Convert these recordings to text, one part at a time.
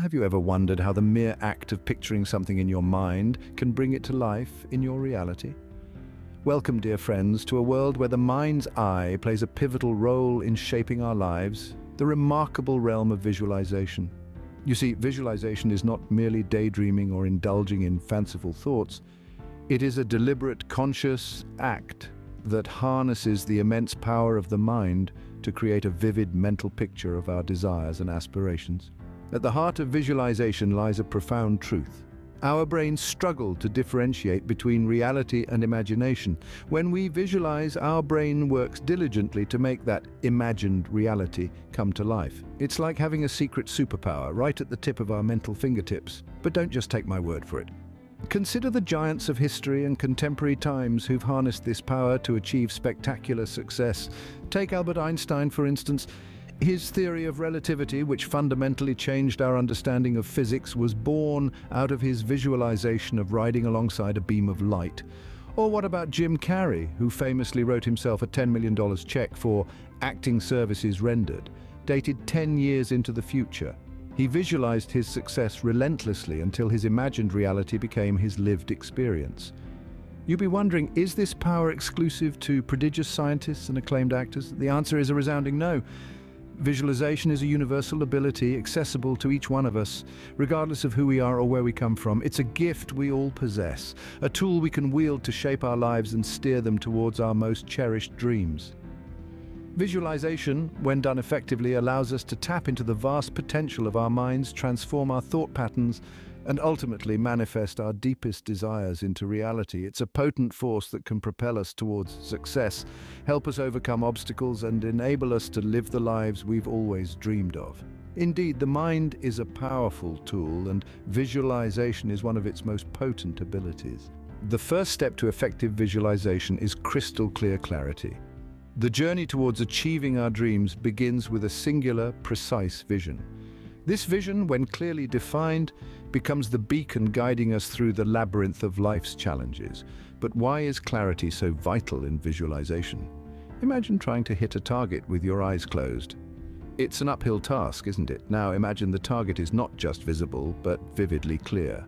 Have you ever wondered how the mere act of picturing something in your mind can bring it to life in your reality? Welcome, dear friends, to a world where the mind's eye plays a pivotal role in shaping our lives, the remarkable realm of visualization. You see, visualization is not merely daydreaming or indulging in fanciful thoughts. It is a deliberate, conscious act that harnesses the immense power of the mind to create a vivid mental picture of our desires and aspirations. At the heart of visualization lies a profound truth. Our brains struggle to differentiate between reality and imagination. When we visualize, our brain works diligently to make that imagined reality come to life. It's like having a secret superpower right at the tip of our mental fingertips. But don't just take my word for it. Consider the giants of history and contemporary times who've harnessed this power to achieve spectacular success. Take Albert Einstein, for instance. His theory of relativity, which fundamentally changed our understanding of physics, was born out of his visualization of riding alongside a beam of light. Or what about Jim Carrey, who famously wrote himself a $10 million check for acting services rendered, dated 10 years into the future? He visualized his success relentlessly until his imagined reality became his lived experience. You'd be wondering, is this power exclusive to prodigious scientists and acclaimed actors? The answer is a resounding no. Visualization is a universal ability accessible to each one of us, regardless of who we are or where we come from. It's a gift we all possess, a tool we can wield to shape our lives and steer them towards our most cherished dreams. Visualization, when done effectively, allows us to tap into the vast potential of our minds, transform our thought patterns, and ultimately manifest our deepest desires into reality. It's a potent force that can propel us towards success, help us overcome obstacles, and enable us to live the lives we've always dreamed of. Indeed, the mind is a powerful tool, and visualization is one of its most potent abilities. The first step to effective visualization is crystal clear clarity. The journey towards achieving our dreams begins with a singular, precise vision. This vision, when clearly defined, becomes the beacon guiding us through the labyrinth of life's challenges. But why is clarity so vital in visualization? Imagine trying to hit a target with your eyes closed. It's an uphill task, isn't it? Now imagine the target is not just visible, but vividly clear.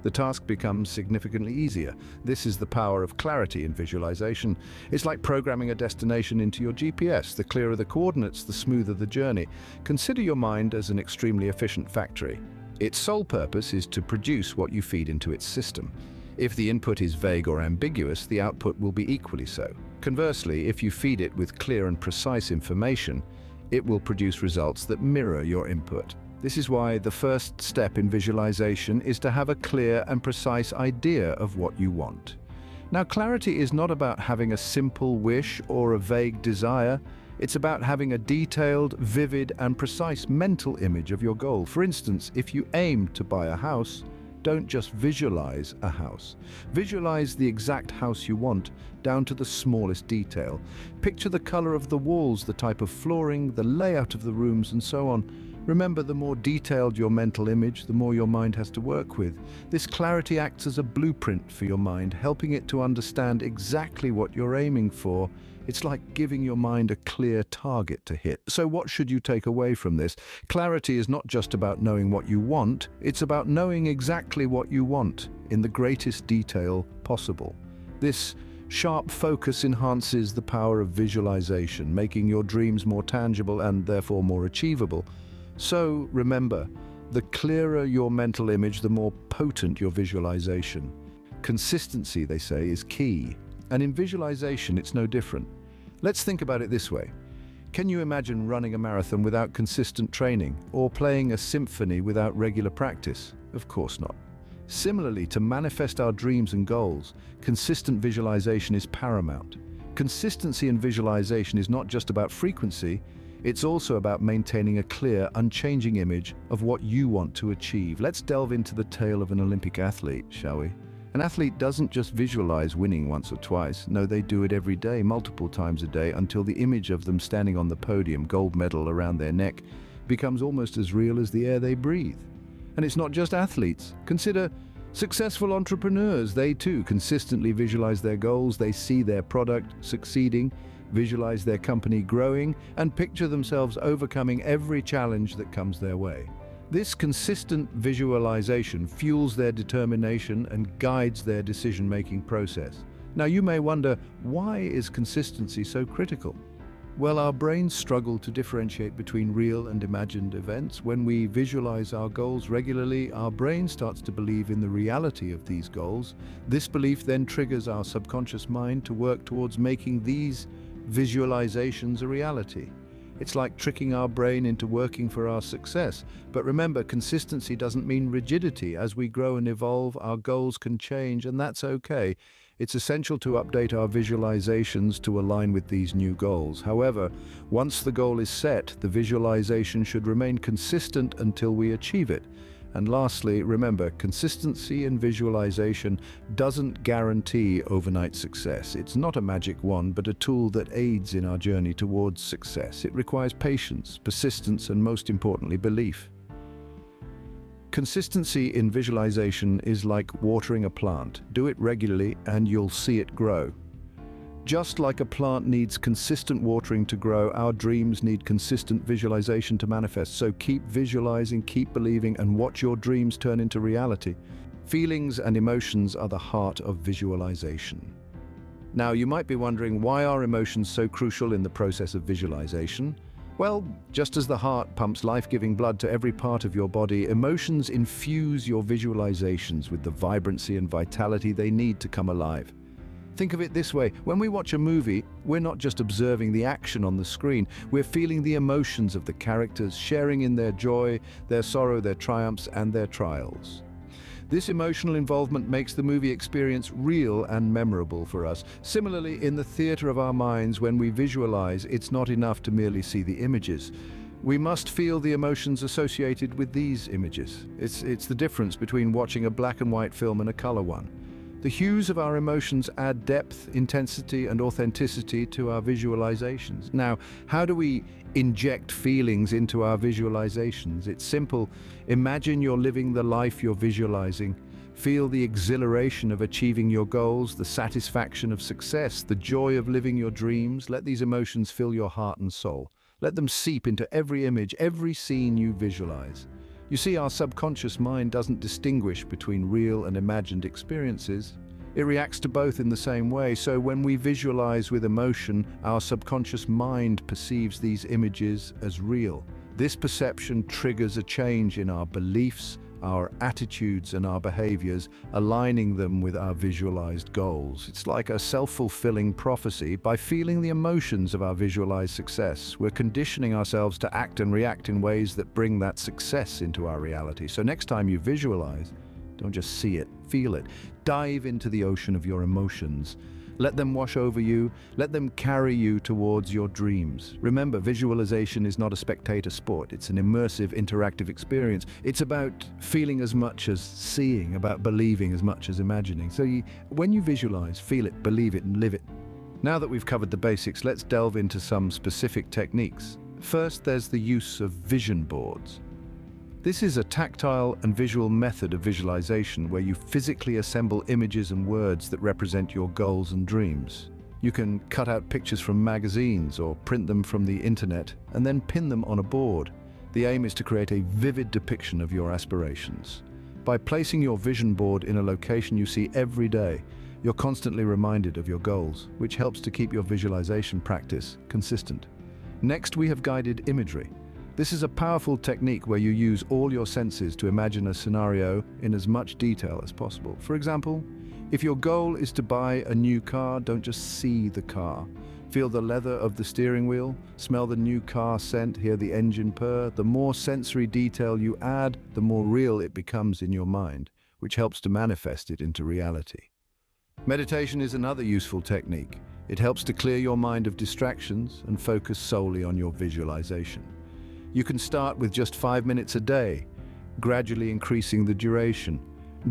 The task becomes significantly easier. This is the power of clarity in visualization. It's like programming a destination into your GPS. The clearer the coordinates, the smoother the journey. Consider your mind as an extremely efficient factory. Its sole purpose is to produce what you feed into its system. If the input is vague or ambiguous, the output will be equally so. Conversely, if you feed it with clear and precise information, it will produce results that mirror your input. This is why the first step in visualization is to have a clear and precise idea of what you want. Now, clarity is not about having a simple wish or a vague desire. It's about having a detailed, vivid, and precise mental image of your goal. For instance, if you aim to buy a house, don't just visualize a house. Visualize the exact house you want, down to the smallest detail. Picture the color of the walls, the type of flooring, the layout of the rooms, and so on. Remember, the more detailed your mental image, the more your mind has to work with. This clarity acts as a blueprint for your mind, helping it to understand exactly what you're aiming for. It's like giving your mind a clear target to hit. So what should you take away from this? Clarity is not just about knowing what you want, it's about knowing exactly what you want in the greatest detail possible. This sharp focus enhances the power of visualization, making your dreams more tangible and therefore more achievable. So remember, the clearer your mental image, the more potent your visualization. Consistency, they say, is key. And in visualization, it's no different. Let's think about it this way. Can you imagine running a marathon without consistent training, or playing a symphony without regular practice? Of course not. Similarly, to manifest our dreams and goals, consistent visualization is paramount. Consistency in visualization is not just about frequency, it's also about maintaining a clear, unchanging image of what you want to achieve. Let's delve into the tale of an Olympic athlete, shall we? An athlete doesn't just visualize winning once or twice. No, they do it every day, multiple times a day, until the image of them standing on the podium, gold medal around their neck, becomes almost as real as the air they breathe. And it's not just athletes. Consider successful entrepreneurs. They too consistently visualize their goals. They see their product succeeding, visualize their company growing, and picture themselves overcoming every challenge that comes their way. This consistent visualization fuels their determination and guides their decision-making process. Now, you may wonder, why is consistency so critical? Well, our brains struggle to differentiate between real and imagined events. When we visualize our goals regularly, our brain starts to believe in the reality of these goals. This belief then triggers our subconscious mind to work towards making these visualizations a reality. It's like tricking our brain into working for our success. But remember, consistency doesn't mean rigidity. As we grow and evolve, our goals can change, and that's okay. It's essential to update our visualizations to align with these new goals. However, once the goal is set, the visualization should remain consistent until we achieve it. And lastly, remember, consistency in visualization doesn't guarantee overnight success. It's not a magic wand, but a tool that aids in our journey towards success. It requires patience, persistence, and most importantly, belief. Consistency in visualization is like watering a plant. Do it regularly and you'll see it grow. Just like a plant needs consistent watering to grow, our dreams need consistent visualization to manifest. So keep visualizing, keep believing, and watch your dreams turn into reality. Feelings and emotions are the heart of visualization. Now, you might be wondering, why are emotions so crucial in the process of visualization? Well, just as the heart pumps life-giving blood to every part of your body, emotions infuse your visualizations with the vibrancy and vitality they need to come alive. Think of it this way: when we watch a movie, we're not just observing the action on the screen, we're feeling the emotions of the characters, sharing in their joy, their sorrow, their triumphs, and their trials. This emotional involvement makes the movie experience real and memorable for us. Similarly, in the theater of our minds, when we visualize, it's not enough to merely see the images. We must feel the emotions associated with these images. It's the difference between watching a black and white film and a color one. The hues of our emotions add depth, intensity, and authenticity to our visualizations. Now, how do we inject feelings into our visualizations? It's simple. Imagine you're living the life you're visualizing. Feel the exhilaration of achieving your goals, the satisfaction of success, the joy of living your dreams. Let these emotions fill your heart and soul. Let them seep into every image, every scene you visualize. You see, our subconscious mind doesn't distinguish between real and imagined experiences. It reacts to both in the same way. So when we visualize with emotion, our subconscious mind perceives these images as real. This perception triggers a change in our beliefs, our attitudes, and our behaviors, aligning them with our visualized goals. It's like a self-fulfilling prophecy. By feeling the emotions of our visualized success, we're conditioning ourselves to act and react in ways that bring that success into our reality. So next time you visualize, don't just see it, feel it. Dive into the ocean of your emotions. Let them wash over you. Let them carry you towards your dreams. Remember, visualization is not a spectator sport. It's an immersive, interactive experience. It's about feeling as much as seeing, about believing as much as imagining. So when you visualize, feel it, believe it, and live it. Now that we've covered the basics, let's delve into some specific techniques. First, there's the use of vision boards. This is a tactile and visual method of visualization where you physically assemble images and words that represent your goals and dreams. You can cut out pictures from magazines or print them from the internet and then pin them on a board. The aim is to create a vivid depiction of your aspirations. By placing your vision board in a location you see every day, you're constantly reminded of your goals, which helps to keep your visualization practice consistent. Next, we have guided imagery. This is a powerful technique where you use all your senses to imagine a scenario in as much detail as possible. For example, if your goal is to buy a new car, don't just see the car. Feel the leather of the steering wheel, smell the new car scent, hear the engine purr. The more sensory detail you add, the more real it becomes in your mind, which helps to manifest it into reality. Meditation is another useful technique. It helps to clear your mind of distractions and focus solely on your visualization. You can start with just 5 minutes a day, gradually increasing the duration.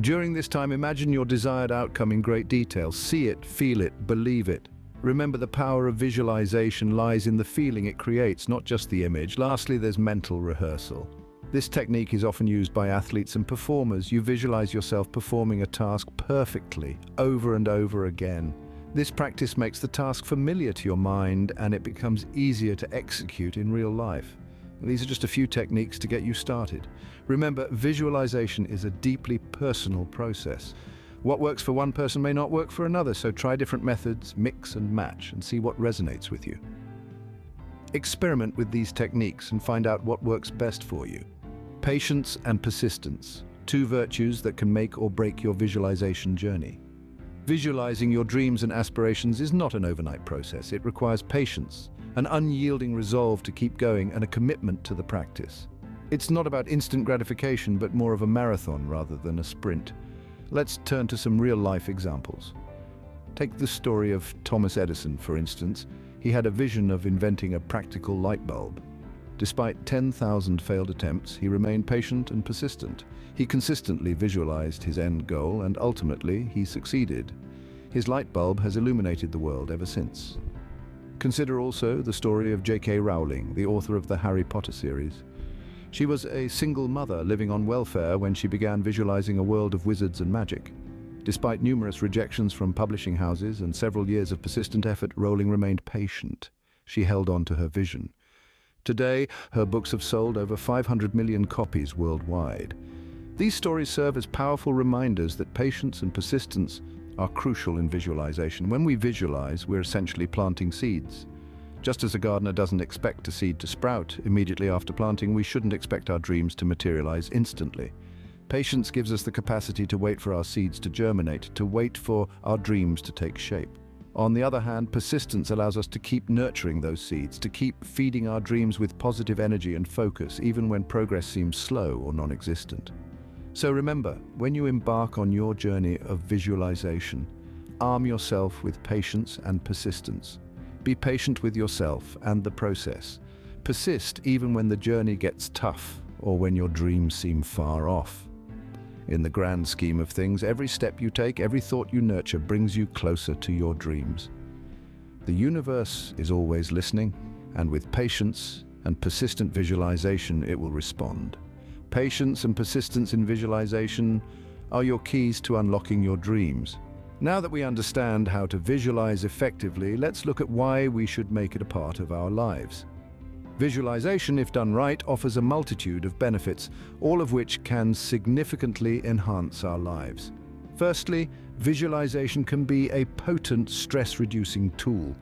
During this time, imagine your desired outcome in great detail. See it, feel it, believe it. Remember, the power of visualization lies in the feeling it creates, not just the image. Lastly, there's mental rehearsal. This technique is often used by athletes and performers. You visualize yourself performing a task perfectly, over and over again. This practice makes the task familiar to your mind, and it becomes easier to execute in real life. These are just a few techniques to get you started. Remember, visualization is a deeply personal process. What works for one person may not work for another, so try different methods, mix and match, and see what resonates with you. Experiment with these techniques and find out what works best for you. Patience and persistence, two virtues that can make or break your visualization journey. Visualizing your dreams and aspirations is not an overnight process. It requires patience, an unyielding resolve to keep going, and a commitment to the practice. It's not about instant gratification, but more of a marathon rather than a sprint. Let's turn to some real-life examples. Take the story of Thomas Edison, for instance. He had a vision of inventing a practical light bulb. Despite 10,000 failed attempts, he remained patient and persistent. He consistently visualized his end goal, and ultimately, he succeeded. His light bulb has illuminated the world ever since. Consider also the story of J.K. Rowling, the author of the Harry Potter series. She was a single mother living on welfare when she began visualizing a world of wizards and magic. Despite numerous rejections from publishing houses and several years of persistent effort, Rowling remained patient. She held on to her vision. Today, her books have sold over 500 million copies worldwide. These stories serve as powerful reminders that patience and persistence are crucial in visualization. When we visualize, we're essentially planting seeds. Just as a gardener doesn't expect a seed to sprout immediately after planting, we shouldn't expect our dreams to materialize instantly. Patience gives us the capacity to wait for our seeds to germinate, to wait for our dreams to take shape. On the other hand, persistence allows us to keep nurturing those seeds, to keep feeding our dreams with positive energy and focus, even when progress seems slow or non-existent. So remember, when you embark on your journey of visualization, arm yourself with patience and persistence. Be patient with yourself and the process. Persist even when the journey gets tough or when your dreams seem far off. In the grand scheme of things, every step you take, every thought you nurture brings you closer to your dreams. The universe is always listening, and with patience and persistent visualization, it will respond. Patience and persistence in visualization are your keys to unlocking your dreams. Now that we understand how to visualize effectively, let's look at why we should make it a part of our lives. Visualization, if done right, offers a multitude of benefits, all of which can significantly enhance our lives. Firstly, visualization can be a potent stress-reducing tool.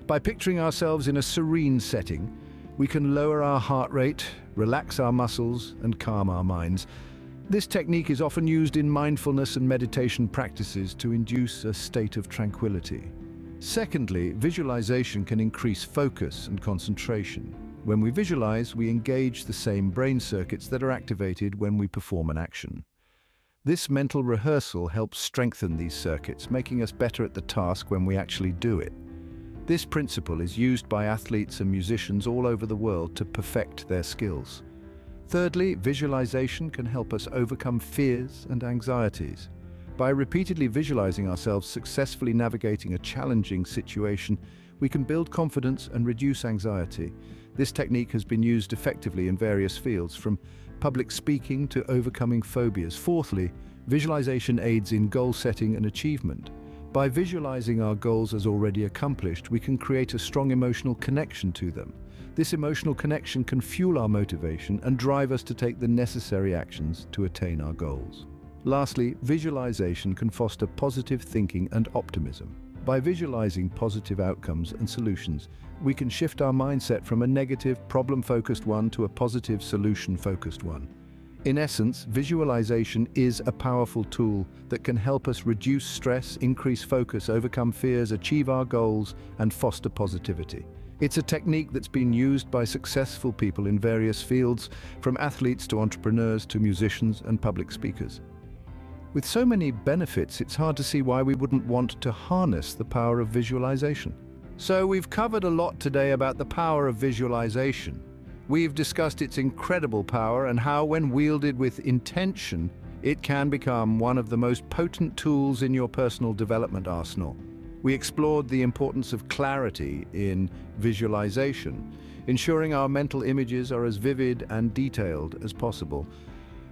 By picturing ourselves in a serene setting, we can lower our heart rate, relax our muscles, and calm our minds. This technique is often used in mindfulness and meditation practices to induce a state of tranquility. Secondly, visualization can increase focus and concentration. When we visualize, we engage the same brain circuits that are activated when we perform an action. This mental rehearsal helps strengthen these circuits, making us better at the task when we actually do it. This principle is used by athletes and musicians all over the world to perfect their skills. Thirdly, visualization can help us overcome fears and anxieties. By repeatedly visualizing ourselves successfully navigating a challenging situation, we can build confidence and reduce anxiety. This technique has been used effectively in various fields, from public speaking to overcoming phobias. Fourthly, visualization aids in goal setting and achievement. By visualizing our goals as already accomplished, we can create a strong emotional connection to them. This emotional connection can fuel our motivation and drive us to take the necessary actions to attain our goals. Lastly, visualization can foster positive thinking and optimism. By visualizing positive outcomes and solutions, we can shift our mindset from a negative, problem-focused one to a positive, solution-focused one. In essence, visualization is a powerful tool that can help us reduce stress, increase focus, overcome fears, achieve our goals, and foster positivity. It's a technique that's been used by successful people in various fields, from athletes to entrepreneurs to musicians and public speakers. With so many benefits, it's hard to see why we wouldn't want to harness the power of visualization. So we've covered a lot today about the power of visualization. We've discussed its incredible power and how, when wielded with intention, it can become one of the most potent tools in your personal development arsenal. We explored the importance of clarity in visualization, ensuring our mental images are as vivid and detailed as possible.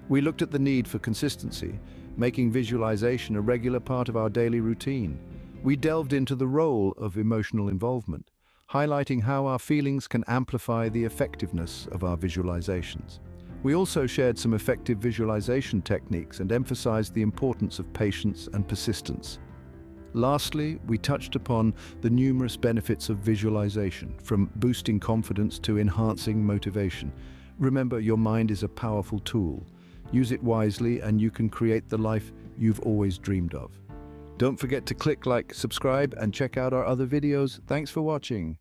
We looked at the need for consistency, making visualization a regular part of our daily routine. We delved into the role of emotional involvement, highlighting how our feelings can amplify the effectiveness of our visualizations. We also shared some effective visualization techniques and emphasized the importance of patience and persistence. Lastly, we touched upon the numerous benefits of visualization, from boosting confidence to enhancing motivation. Remember, your mind is a powerful tool. Use it wisely and you can create the life you've always dreamed of. Don't forget to click like, subscribe, and check out our other videos. Thanks for watching.